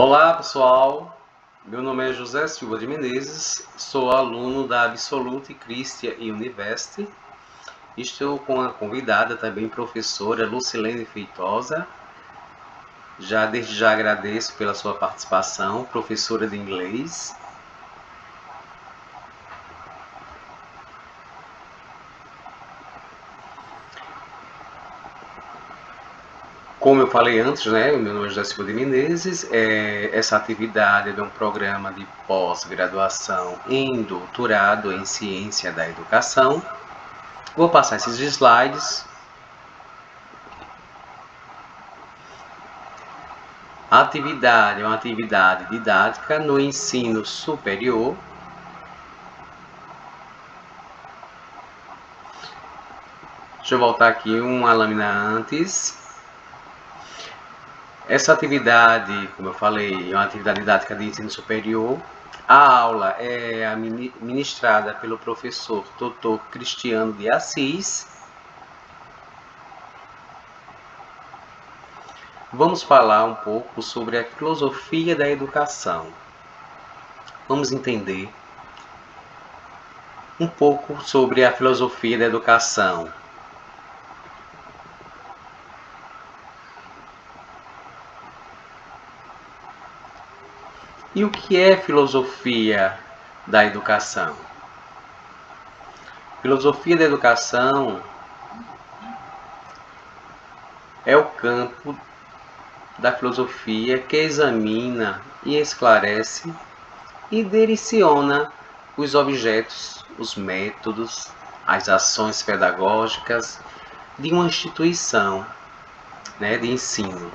Olá pessoal, meu nome é José Silva de Menezes, sou aluno da Absolute Christian University. Estou com a convidada, também professora Lucilene Feitosa. Desde já agradeço pela sua participação, professora de inglês. Como eu falei antes, meu nome é José Silva de Menezes. Essa atividade é de um programa de pós-graduação em doutorado em Ciência da Educação. Vou passar esses slides. A atividade é uma atividade didática no ensino superior. Deixa eu voltar aqui uma lâmina antes. Essa atividade, como eu falei, é uma atividade didática de ensino superior. A aula é ministrada pelo professor Dr. Cristiano de Assis. Vamos falar um pouco sobre a filosofia da educação. Vamos entender um pouco sobre a filosofia da educação. E o que é filosofia da educação? Filosofia da educação é o campo da filosofia que examina e esclarece e direciona os objetos, os métodos, as ações pedagógicas de uma instituição, de ensino.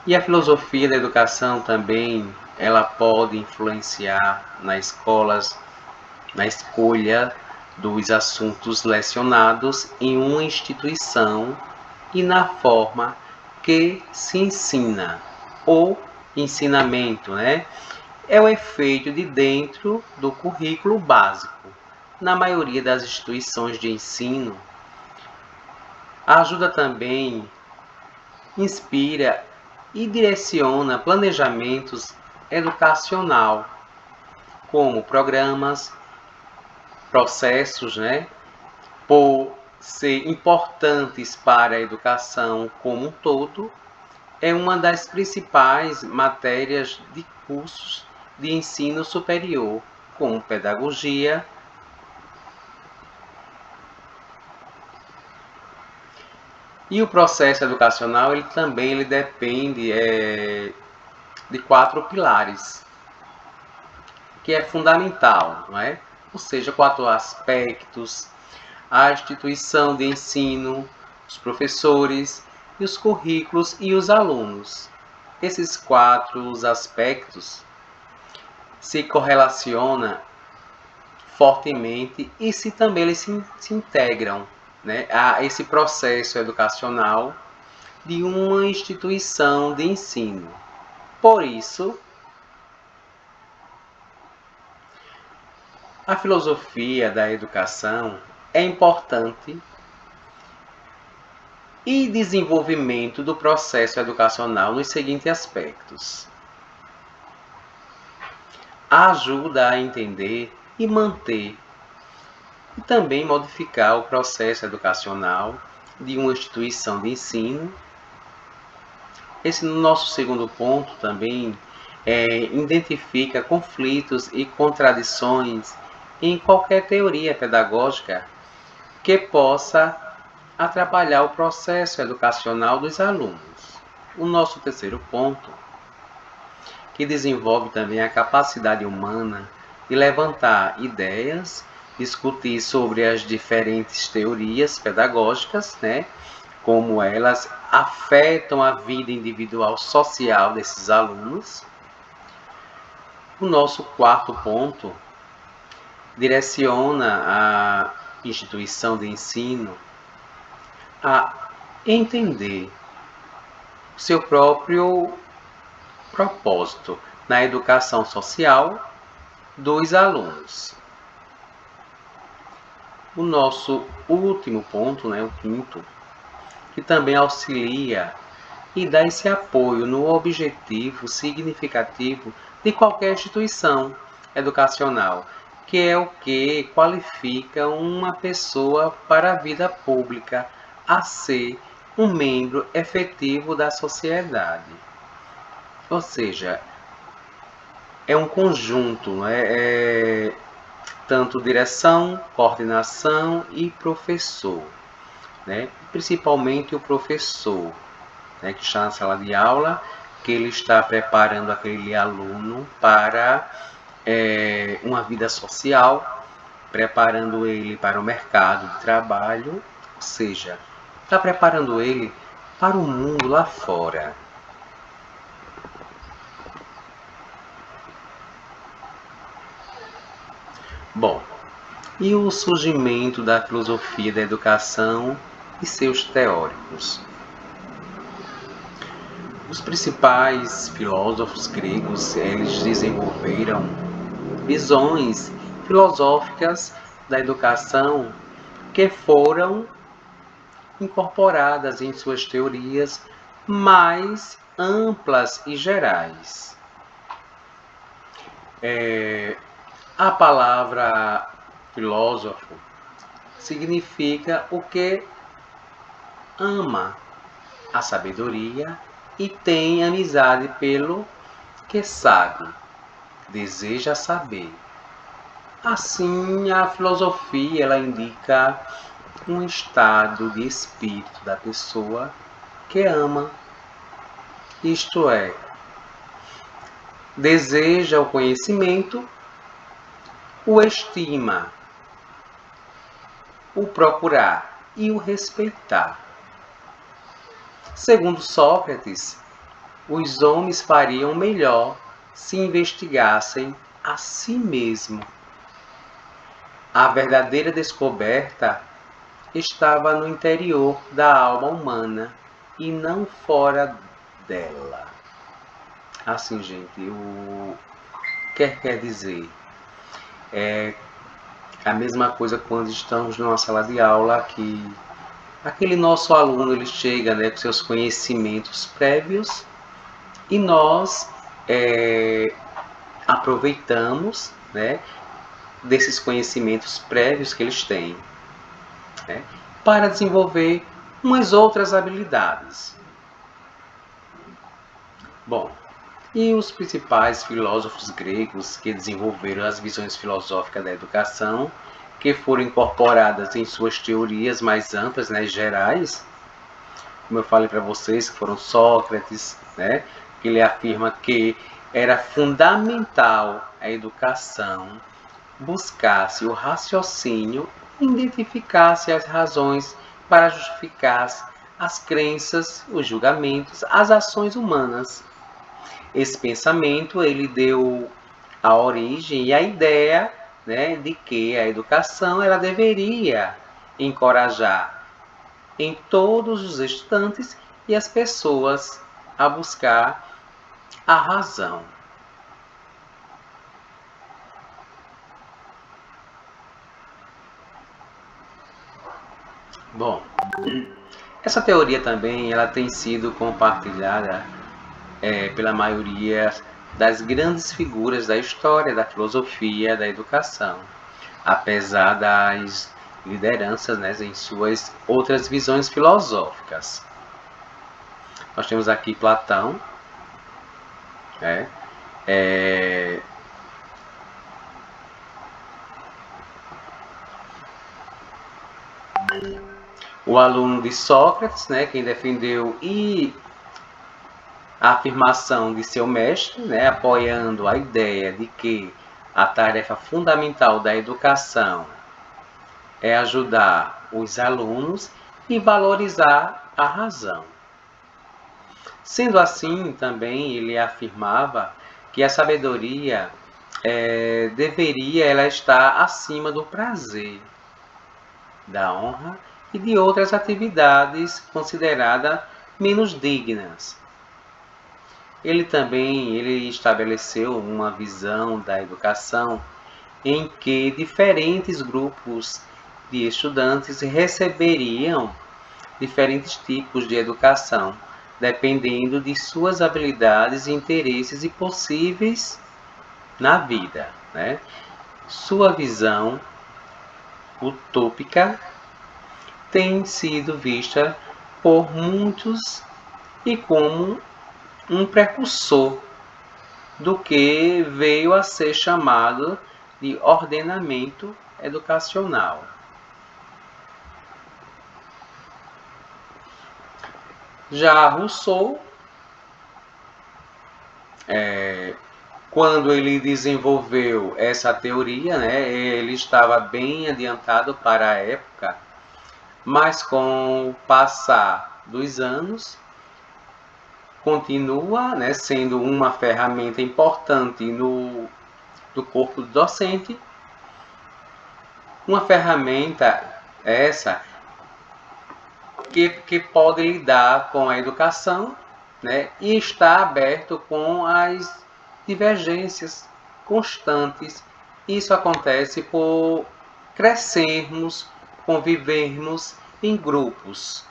E a filosofia da educação também, ela pode influenciar nas escolas, na escolha dos assuntos lecionados em uma instituição e na forma que se ensina. Ou ensinamento, é o efeito de dentro do currículo básico. Na maioria das instituições de ensino, ajuda também, inspira e direciona planejamentos educacional, como programas, processos, por ser importantes para a educação como um todo, é uma das principais matérias de cursos de ensino superior, como pedagogia. E o processo educacional ele depende de 4 pilares, que é fundamental, Ou seja, 4 aspectos: a instituição de ensino, os professores, e os currículos e os alunos. Esses 4 aspectos se correlacionam fortemente e também eles se integram, a esse processo educacional de uma instituição de ensino. Por isso, a filosofia da educação é importante e desenvolvimento do processo educacional nos seguintes aspectos: ajuda a entender e manter e também modificar o processo educacional de uma instituição de ensino. Esse nosso segundo ponto também identifica conflitos e contradições em qualquer teoria pedagógica que possa atrapalhar o processo educacional dos alunos. O nosso terceiro ponto, que desenvolve também a capacidade humana de levantar ideias, discutir sobre as diferentes teorias pedagógicas, como elas afetam a vida individual social desses alunos. O nosso quarto ponto direciona a instituição de ensino a entender o seu próprio propósito na educação social dos alunos. O nosso último ponto, o quinto, que também auxilia e dá esse apoio no objetivo significativo de qualquer instituição educacional, que é o que qualifica uma pessoa para a vida pública a ser um membro efetivo da sociedade. Ou seja, é um conjunto, tanto direção, coordenação e professor, né? Principalmente o professor, né, que está na sala de aula, que ele está preparando aquele aluno para uma vida social, preparando ele para o mercado de trabalho, ou seja, está preparando ele para o mundo lá fora. Bom, e o surgimento da filosofia da educação e seus teóricos? Os principais filósofos gregos, eles desenvolveram visões filosóficas da educação que foram incorporadas em suas teorias mais amplas e gerais. A palavra filósofo significa o que ama a sabedoria e tem amizade pelo que sabe, deseja saber. Assim, a filosofia ela indica um estado de espírito da pessoa que ama, isto é, deseja o conhecimento, o estima, o procurar e o respeitar. Segundo Sócrates, os homens fariam melhor se investigassem a si mesmos. A verdadeira descoberta estava no interior da alma humana e não fora dela. Assim, gente, o que quer dizer? É a mesma coisa quando estamos numa sala de aula que aquele nosso aluno ele chega, né, com seus conhecimentos prévios e nós aproveitamos, né, desses conhecimentos prévios que eles têm, né, para desenvolver umas outras habilidades. Bom, e os principais filósofos gregos que desenvolveram as visões filosóficas da educação, que foram incorporadas em suas teorias mais amplas, né, gerais, como eu falei para vocês, que foram Sócrates, né, que ele afirma que era fundamental a educação buscasse o raciocínio e identificasse as razões para justificar as crenças, os julgamentos, as ações humanas. Esse pensamento ele deu a origem e a ideia, né, de que a educação ela deveria encorajar em todos os estudantes e as pessoas a buscar a razão. Bom, essa teoria também ela tem sido compartilhada pela maioria das grandes figuras da história, da filosofia, da educação, apesar das lideranças, né, em suas outras visões filosóficas. Nós temos aqui Platão, né, o aluno de Sócrates, né, quem defendeu a afirmação de seu mestre, né, apoiando a ideia de que a tarefa fundamental da educação é ajudar os alunos e valorizar a razão. Sendo assim, também ele afirmava que a sabedoria deveria ela estar acima do prazer, da honra e de outras atividades consideradas menos dignas. Ele também estabeleceu uma visão da educação em que diferentes grupos de estudantes receberiam diferentes tipos de educação dependendo de suas habilidades, interesses e possíveis na vida, né? Sua visão utópica tem sido vista por muitos e como um precursor do que veio a ser chamado de ordenamento educacional. Já Rousseau, quando ele desenvolveu essa teoria, né, ele estava bem adiantado para a época, mas com o passar dos anos, continua, né, sendo uma ferramenta importante no corpo docente, uma ferramenta essa que pode lidar com a educação, né, e está aberto com as divergências constantes. Isso acontece por crescermos, convivermos em grupos.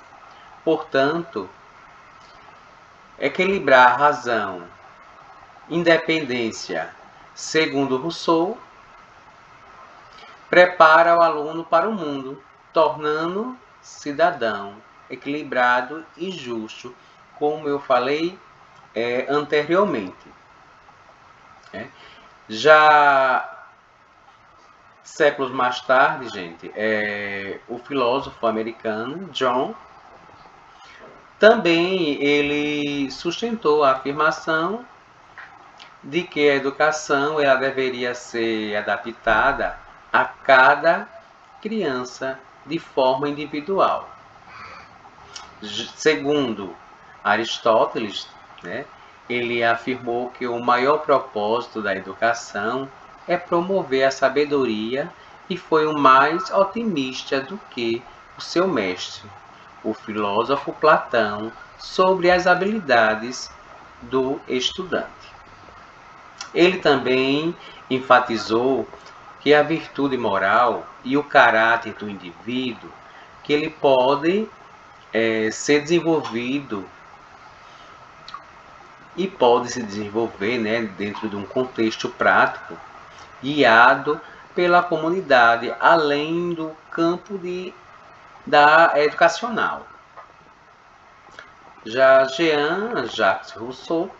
Portanto, equilibrar razão, independência, segundo Rousseau, prepara o aluno para o mundo, tornando cidadão equilibrado e justo, como eu falei anteriormente. Já séculos mais tarde, gente, o filósofo americano John também ele sustentou a afirmação de que a educação ela deveria ser adaptada a cada criança de forma individual. Segundo Aristóteles, né, ele afirmou que o maior propósito da educação é promover a sabedoria e foi o mais otimista do que o seu mestre, o filósofo Platão, sobre as habilidades do estudante. Ele também enfatizou que a virtude moral e o caráter do indivíduo, que ele pode ser desenvolvido e pode se desenvolver, né, dentro de um contexto prático, guiado pela comunidade, além do campo da educacional. Já Jean-Jacques Rousseau,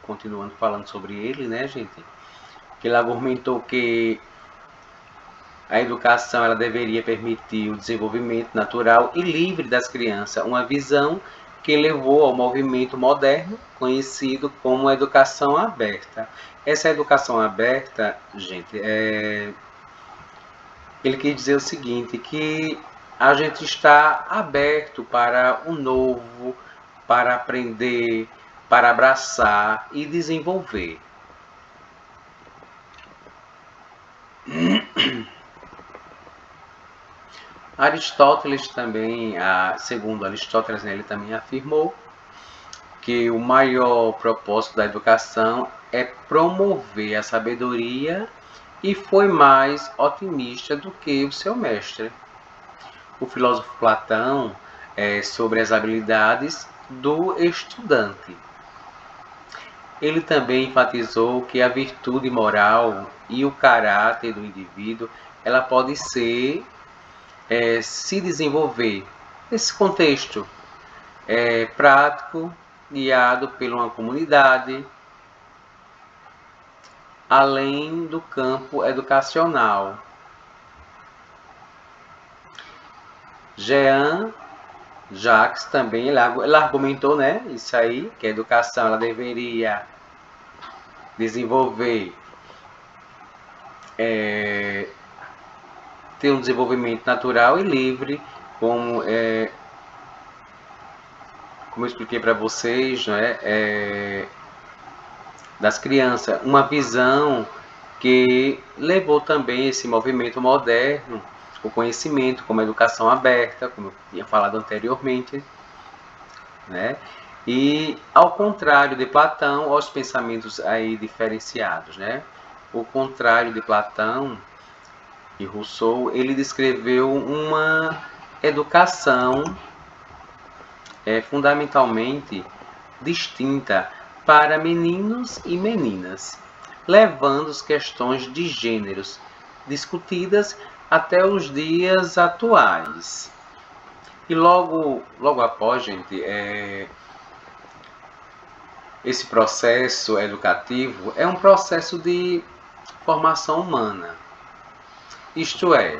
continuando falando sobre ele, né, gente, que ele argumentou que a educação ela deveria permitir o desenvolvimento natural e livre das crianças, uma visão que levou ao movimento moderno conhecido como educação aberta. Essa educação aberta, gente, ele quis dizer o seguinte, que a gente está aberto para o novo, para aprender, para abraçar e desenvolver. Aristóteles também, segundo Aristóteles, né, ele também afirmou que o maior propósito da educação é promover a sabedoria e foi mais otimista do que o seu mestre. O filósofo Platão, sobre as habilidades do estudante. Ele também enfatizou que a virtude moral e o caráter do indivíduo ela pode ser se desenvolver nesse contexto prático, guiado por uma comunidade, além do campo educacional. Jean-Jacques também ele argumentou, né, isso aí, que a educação ela deveria desenvolver ter um desenvolvimento natural e livre, como eu expliquei para vocês, né, das crianças, uma visão que levou também esse movimento moderno, o conhecimento como a educação aberta, como eu tinha falado anteriormente, né? E ao contrário de Platão, os pensamentos aí diferenciados, né? O contrário de Platão e Rousseau, ele descreveu uma educação é fundamentalmente distinta para meninos e meninas, levando as questões de gêneros discutidas até os dias atuais. E logo após, gente, esse processo educativo é um processo de formação humana. Isto é,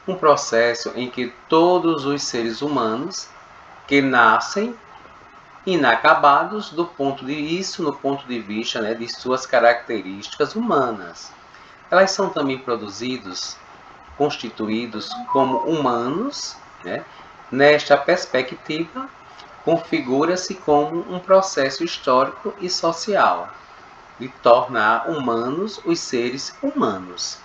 um processo em que todos os seres humanos que nascem inacabados no ponto de vista, né, de suas características humanas. Elas são também constituídos como humanos, né? Nesta perspectiva, configura-se como um processo histórico e social, de tornar humanos os seres humanos.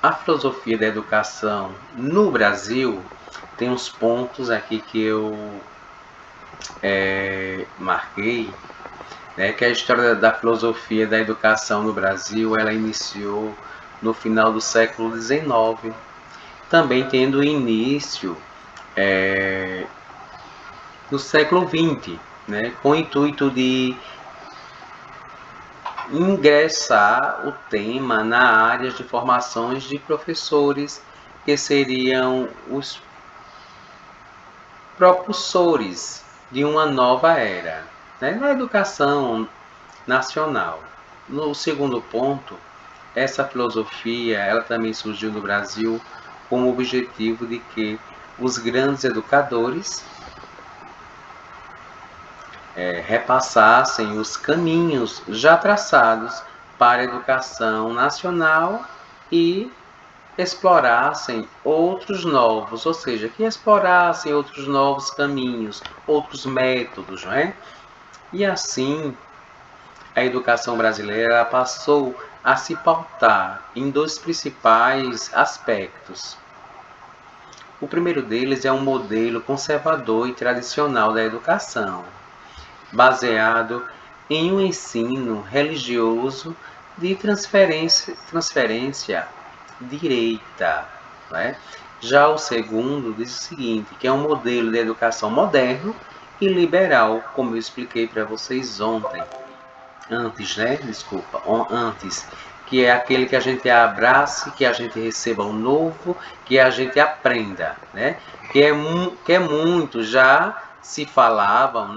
A filosofia da educação no Brasil tem uns pontos aqui que eu marquei, né, que a história da filosofia da educação no Brasil ela iniciou no final do século XIX, também tendo início no século XX, né, com o intuito de ingressar o tema na área de formações de professores, que seriam os propulsores de uma nova era, né, na educação nacional. No segundo ponto, essa filosofia ela também surgiu no Brasil com o objetivo de que os grandes educadores repassassem os caminhos já traçados para a educação nacional e explorassem outros novos, ou seja, que explorassem outros novos caminhos, outros métodos, não é? E assim, a educação brasileira passou a se pautar em dois principais aspectos. O primeiro deles é um modelo conservador e tradicional da educação, baseado em um ensino religioso de transferência direita. Né? Já o segundo diz o seguinte, que é um modelo de educação moderno e liberal, como eu expliquei para vocês antes, que é aquele que a gente abrace, que a gente receba o novo, que a gente aprenda, né? Que é muito já se falavam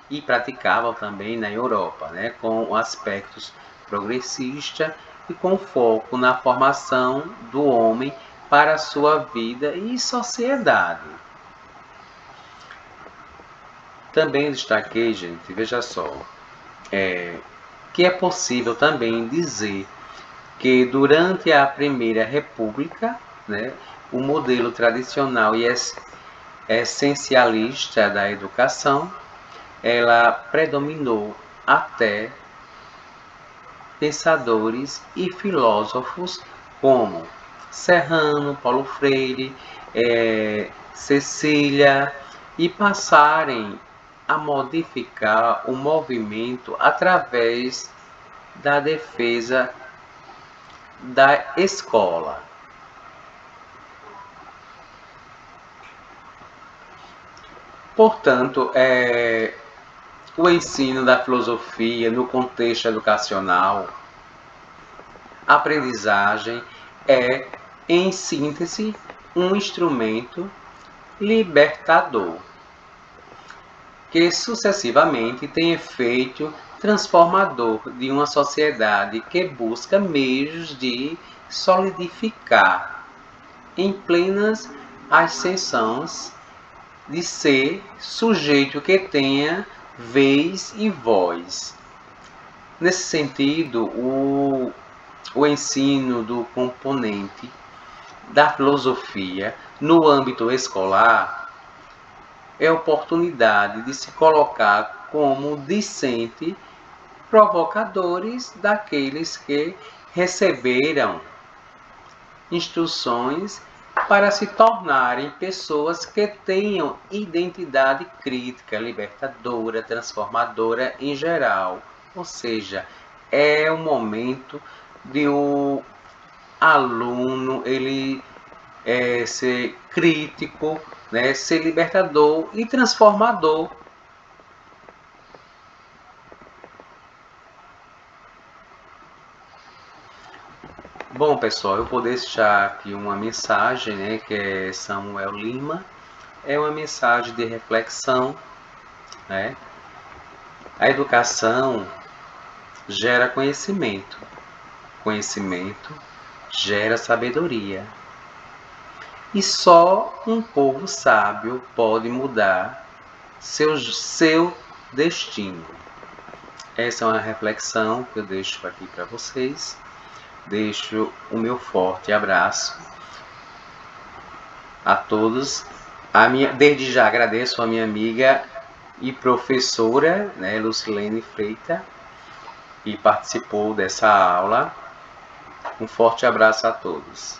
e praticavam também na Europa, né? Com aspectos progressistas e com foco na formação do homem para a sua vida e sociedade. Também destaquei, gente, veja só, que é possível também dizer que durante a Primeira República, né, o modelo tradicional e essencialista da educação, ela predominou até pensadores e filósofos como Serrano, Paulo Freire, Cecília, e passarem a modificar o movimento através da defesa da escola. Portanto, o ensino da filosofia no contexto educacional, a aprendizagem é, em síntese, um instrumento libertador, que sucessivamente tem efeito transformador de uma sociedade que busca meios de solidificar em plenas ascensões de ser sujeito que tenha vez e voz. Nesse sentido, o ensino do componente da filosofia no âmbito escolar é oportunidade de se colocar como discente provocadores daqueles que receberam instruções para se tornarem pessoas que tenham identidade crítica, libertadora, transformadora em geral. Ou seja, é o momento de o aluno ele é ser crítico, né? Ser libertador e transformador. Bom, pessoal, eu vou deixar aqui uma mensagem, né, que é Samuel Lima. É uma mensagem de reflexão, né? A educação gera conhecimento. Conhecimento gera sabedoria. E só um povo sábio pode mudar seu destino. Essa é uma reflexão que eu deixo aqui para vocês. Deixo o meu forte abraço a todos. Desde já agradeço a minha amiga e professora, né, Lucilene Freitas, que participou dessa aula. Um forte abraço a todos.